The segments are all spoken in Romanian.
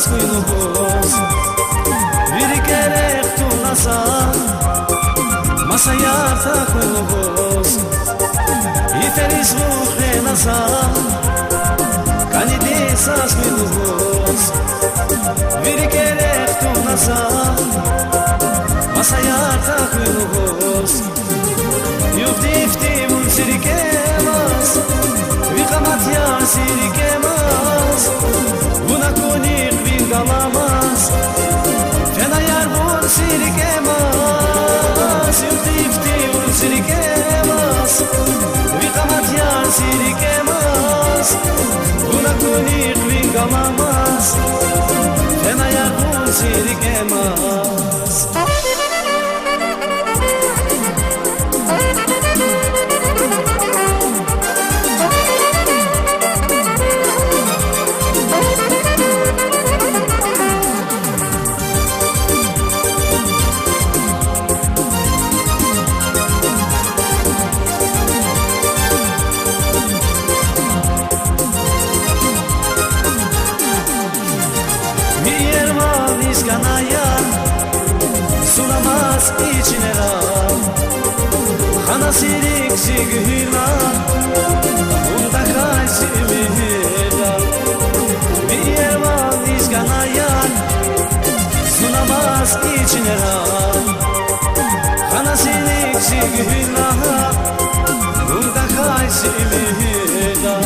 sas kuinubos Viri kerek tu nasa Masayata kuinubos Iferis muhre nasa Kanide sas kuinubos Viri kerek tu nasa Masayata kuinubos Yuftifti mun sirikemas Vikamat yar sirikemas Buna kunik vingalamaz Fena yar bun sirikemas Yuftifti mun sirikemas Vikamat yar sirikemas Buna kunik vingalamaz Fena yar bun sirikemas Kanayan sunamaz içine ram Hana sirik sigühüla Bunda kaysi mühüla Bir yer var izganayan sunamaz içine ram Hana sirik sigühüla Bunda kaysi mühüla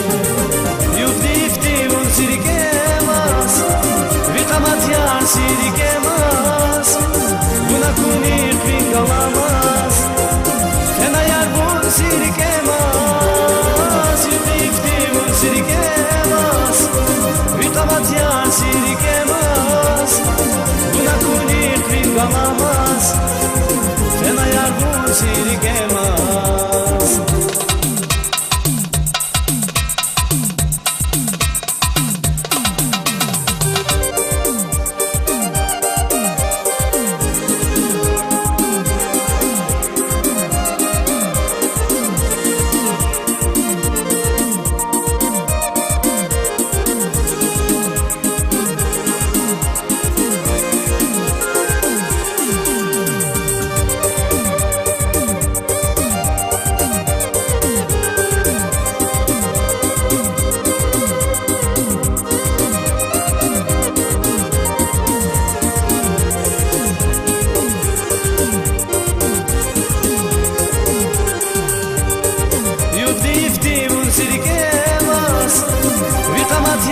Yuftifti un sirikemaz Vikamat yar sirikemaz Buna kunik vingalamaz Fena yar bun sirikemaz Yuftifti un sirikemaz Vikamat yar sirikemaz Buna kunik vingalamaz Fena yar bun sirikemaz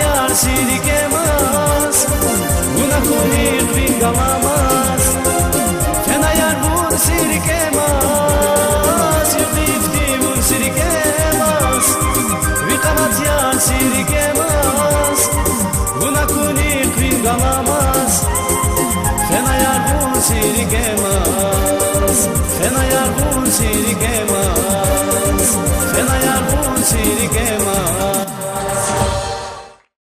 Yar sirikemaz Buna kunik vingalamaz Fena yar bun sirikemaz Yuftifti bun sirikemaz Vikamat yar sirikemaz Buna kunik vingalamaz Fena yar bun sirikemaz Fena yar bun sirikemaz